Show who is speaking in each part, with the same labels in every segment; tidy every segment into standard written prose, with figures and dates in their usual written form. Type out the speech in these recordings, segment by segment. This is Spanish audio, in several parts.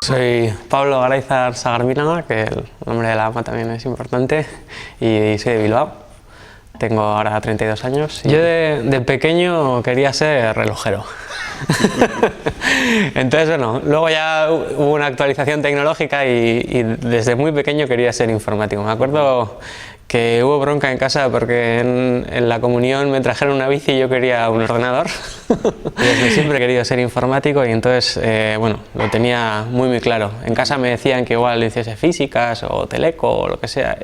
Speaker 1: Soy Pablo Garayzar Sagarminaga, que el nombre de la AMA también es importante, y soy de Bilbao. Tengo ahora 32 años. Yo de pequeño quería ser relojero. Entonces, bueno, luego ya hubo una actualización tecnológica y desde muy pequeño quería ser informático. Me acuerdo que hubo bronca en casa porque en la comunión me trajeron una bici y yo quería un ordenador. Desde siempre he querido ser informático y entonces, bueno, lo tenía muy claro. En casa me decían que igual hiciese físicas o teleco o lo que sea.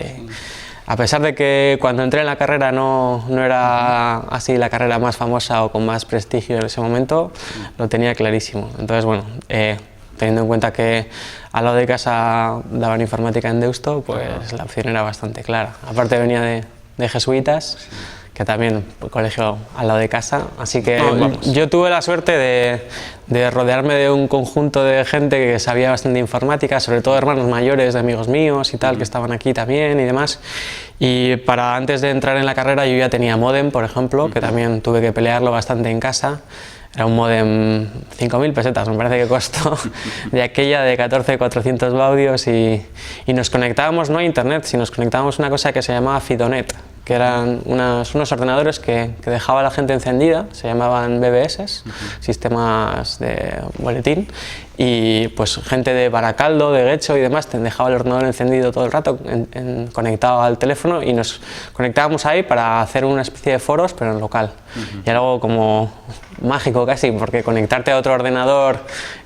Speaker 1: A pesar de que cuando entré en la carrera no era así la carrera más famosa o con más prestigio en ese momento, lo tenía clarísimo. Entonces, bueno, teniendo en cuenta que al lado de casa daban informática en Deusto, pues la opción era bastante clara. Aparte venía de jesuitas, que también el colegio al lado de casa, así que yo tuve la suerte de rodearme de un conjunto de gente que sabía bastante informática, sobre todo hermanos mayores de amigos míos y tal, que estaban aquí también y demás. Y antes de entrar en la carrera yo ya tenía módem, por ejemplo, que también tuve que pelearlo bastante en casa. Era un módem 5.000 pesetas, me parece que costó, de aquella de 14.400 baudios y nos conectábamos no a internet, sino nos conectábamos a una cosa que se llamaba Fidonet, que eran unos ordenadores que dejaba la gente encendida, se llamaban BBS, sistemas de boletín, y pues gente de Baracaldo, de Guecho y demás te dejaba el ordenador encendido todo el rato, conectado al teléfono, y nos conectábamos ahí para hacer una especie de foros, pero en local. Y algo como mágico casi, porque conectarte a otro ordenador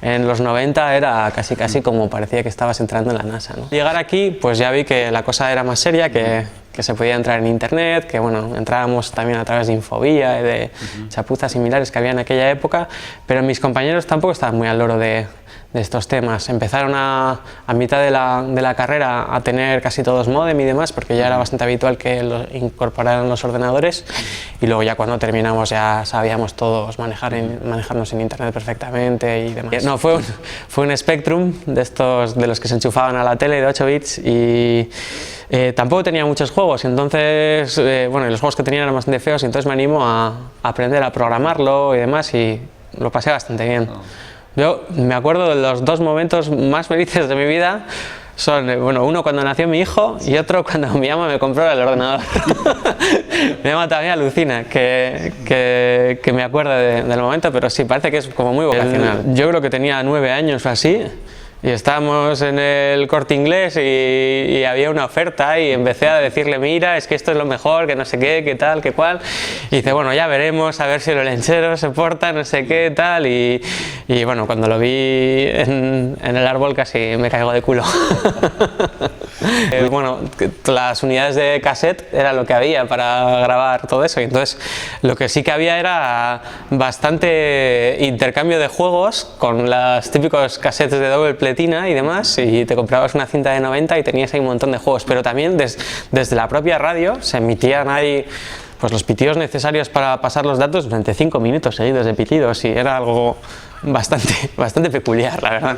Speaker 1: en los 90 era casi como parecía que estabas entrando en la NASA, ¿no? Llegar aquí, pues ya vi que la cosa era más seria, que se podía entrar en internet, que bueno, entrábamos también a través de Infobía y de chapuzas similares que había en aquella época, pero mis compañeros tampoco estaban muy al loro de estos temas. Empezaron a mitad de la carrera a tener casi todos módem y demás, porque ya era bastante habitual que lo incorporaran los ordenadores, y luego ya cuando terminamos ya sabíamos todos manejarnos en internet perfectamente y demás. No, fue un Spectrum de estos de los que se enchufaban a la tele de 8 bits y tampoco tenía muchos juegos, entonces bueno, los juegos que tenía eran bastante feos, y entonces me animo a aprender a programarlo y demás, y lo pasé bastante bien. Yo me acuerdo de los dos momentos más felices de mi vida. Son, bueno, uno cuando nació mi hijo y otro cuando mi ama me compró el ordenador. Mi ama también alucina que me acuerde del momento, pero sí, parece que es como muy vocacional. Yo creo que tenía 9 años o así, y estábamos en el Corte Inglés y había una oferta, y empecé a decirle, mira, es que esto es lo mejor, que no sé qué, que tal, que cual. Y dice, bueno, ya veremos, a ver si el lenchero se porta, no sé qué, tal. Y bueno, cuando lo vi en el árbol casi me caigo de culo. Bueno, las unidades de cassette era lo que había para grabar todo eso, y entonces lo que sí que había era bastante intercambio de juegos con los típicos cassettes de doble pletina y demás, y te comprabas una cinta de 90 y tenías ahí un montón de juegos, pero también desde la propia radio se emitían ahí pues los pitidos necesarios para pasar los datos durante 5 minutos seguidos de pitidos, y era algo bastante peculiar, la verdad.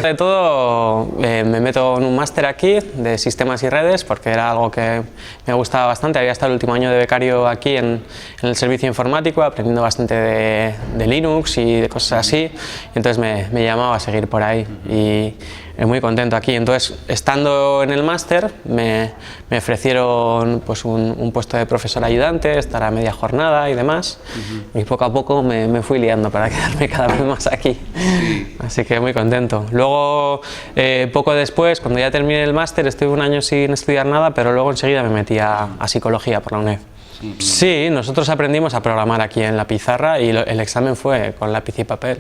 Speaker 1: De todo, me meto en un máster aquí de sistemas y redes, porque era algo que me gustaba bastante. Había estado el último año de becario aquí en el servicio informático, aprendiendo bastante de Linux y de cosas así, y entonces me llamaba a seguir por ahí, y muy contento aquí. Entonces, estando en el máster, me ofrecieron pues un puesto de profesor ayudante, estar a media jornada y demás, y poco a poco me fui liando para quedarme cada vez más aquí, así que muy contento. Luego, poco después, cuando ya terminé el máster, estuve un año sin estudiar nada, pero luego enseguida me metí a psicología por la UNED. Sí, nosotros aprendimos a programar aquí en la pizarra, y el examen fue con lápiz y papel,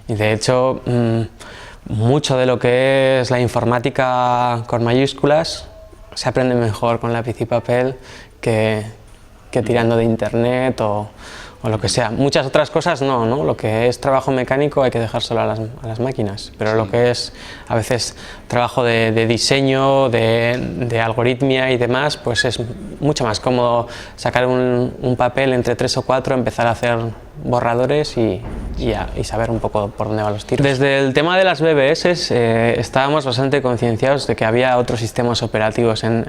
Speaker 1: y de hecho mucho de lo que es la informática con mayúsculas se aprende mejor con lápiz y papel que tirando de internet o lo que sea. Muchas otras cosas no, lo que es trabajo mecánico hay que dejárselo a las máquinas, pero lo que es a veces trabajo de diseño, de algoritmia y demás, pues es mucho más cómodo sacar un papel entre 3 o 4, empezar a hacer borradores y y saber un poco por dónde van los tiros. Desde el tema de las BBS estábamos bastante concienciados de que había otros sistemas operativos. En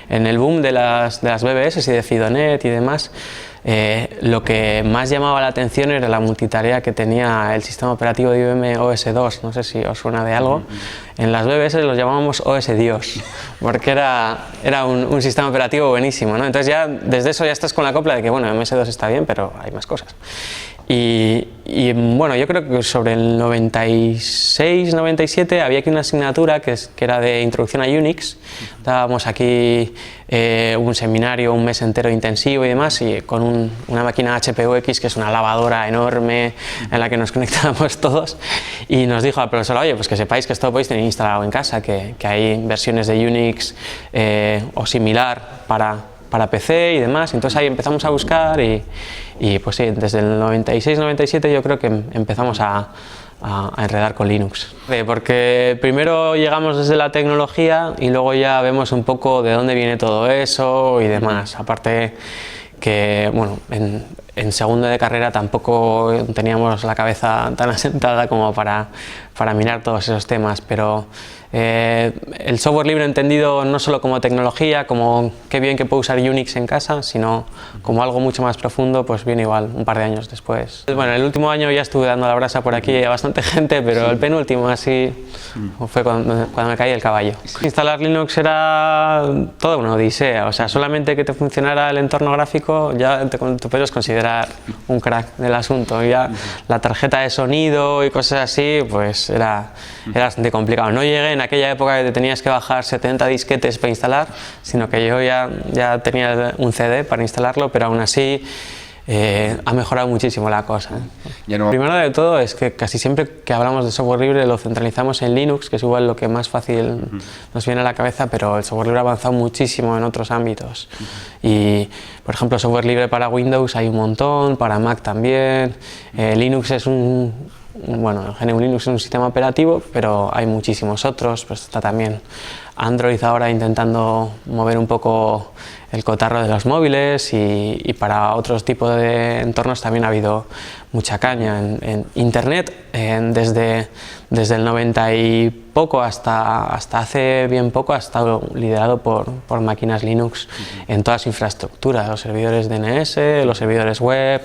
Speaker 1: el boom de las BBS y de Fidonet y demás, lo que más llamaba la atención era la multitarea que tenía el sistema operativo de IBM OS 2, no sé si os suena de algo. En las BBS los llamábamos OS Dios, porque era un sistema operativo buenísimo, ¿no? Entonces ya desde eso ya estás con la copla de que bueno, MS2 está bien, pero hay más cosas. Y bueno, yo creo que sobre el 96-97 había aquí una asignatura que era de introducción a Unix. Dábamos aquí un seminario, un mes entero intensivo y demás, y con una máquina HPUX, que es una lavadora enorme en la que nos conectábamos todos, y nos dijo al profesor, oye, pues que sepáis que esto lo podéis tener instalado en casa, que hay versiones de Unix o similar para PC y demás. Entonces ahí empezamos a buscar y pues sí, desde el 96-97 yo creo que empezamos a enredar con Linux. Porque primero llegamos desde la tecnología y luego ya vemos un poco de dónde viene todo eso y demás. Aparte que, bueno, en segundo de carrera tampoco teníamos la cabeza tan asentada como para mirar todos esos temas, pero el software libre entendido no solo como tecnología, como qué bien que puedo usar Unix en casa, sino como algo mucho más profundo, pues viene igual un par de años después. Bueno, el último año ya estuve dando la brasa por aquí a bastante gente, pero el penúltimo así fue cuando me caí el caballo. Instalar Linux era toda una odisea, o sea, solamente que te funcionara el entorno gráfico ya te puedes considerar un crack del asunto. Ya la tarjeta de sonido y cosas así, pues era bastante complicado. No llegué en aquella época que te tenías que bajar 70 disquetes para instalar, sino que yo ya tenía un CD para instalarlo, pero aún así ha mejorado muchísimo la cosa. Primero de todo es que casi siempre que hablamos de software libre lo centralizamos en Linux, que es igual lo que más fácil nos viene a la cabeza, pero el software libre ha avanzado muchísimo en otros ámbitos. Y, por ejemplo, software libre para Windows hay un montón, para Mac también. Linux es bueno, GNU Linux es un sistema operativo, pero hay muchísimos otros. Pues está también Android ahora intentando mover un poco el cotarro de los móviles, y para otros tipos de entornos también ha habido mucha caña. En Internet, desde el 90 y poco hasta hace bien poco, ha estado liderado por máquinas Linux en todas las infraestructuras, los servidores DNS, los servidores web,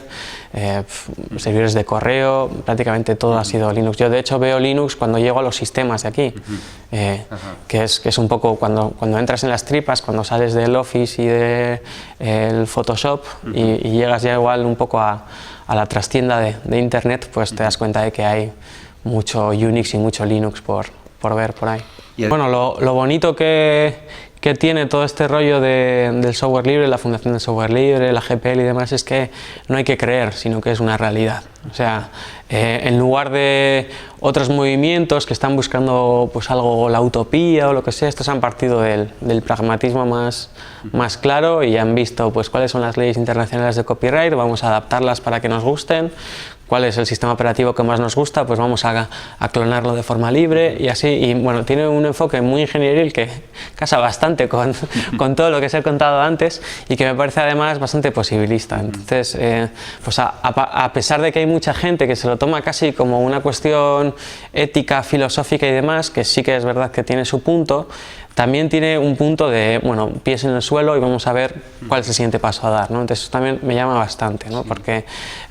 Speaker 1: servidores de correo, prácticamente todo ha sido Linux. Yo de hecho veo Linux cuando llego a los sistemas de aquí, que es un poco cuando entras en las tripas, cuando sales del Office y del Photoshop y llegas ya igual un poco a la trastienda de Internet, pues te das cuenta de que hay mucho Unix y mucho Linux por ver por ahí. Bueno, lo bonito que tiene todo este rollo del software libre, la fundación del software libre, la GPL y demás, es que no hay que creer, sino que es una realidad. O sea, en lugar de otros movimientos que están buscando pues algo, la utopía o lo que sea, estos han partido del pragmatismo más claro y han visto pues cuáles son las leyes internacionales de copyright, vamos a adaptarlas para que nos gusten. ¿Cuál es el sistema operativo que más nos gusta? Pues vamos a clonarlo de forma libre y así. Y bueno, tiene un enfoque muy ingenieril que casa bastante con todo lo que os he contado antes y que me parece además bastante posibilista. Entonces, pues a pesar de que hay mucha gente que se lo toma casi como una cuestión ética, filosófica y demás, que sí que es verdad que tiene su punto, también tiene un punto de, bueno, pies en el suelo y vamos a ver cuál es el siguiente paso a dar, ¿no? Entonces eso también me llama bastante, ¿no? Porque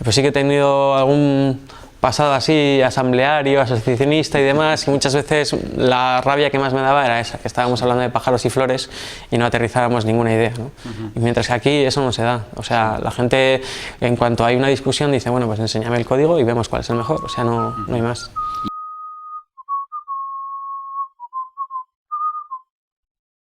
Speaker 1: pues sí que he tenido algún pasado así asambleario, asociacionista y demás, y muchas veces la rabia que más me daba era esa, que estábamos hablando de pájaros y flores y no aterrizábamos ninguna idea, ¿no? Y mientras que aquí eso no se da, o sea, la gente en cuanto hay una discusión dice, bueno, pues enséñame el código y vemos cuál es el mejor, o sea, no hay más.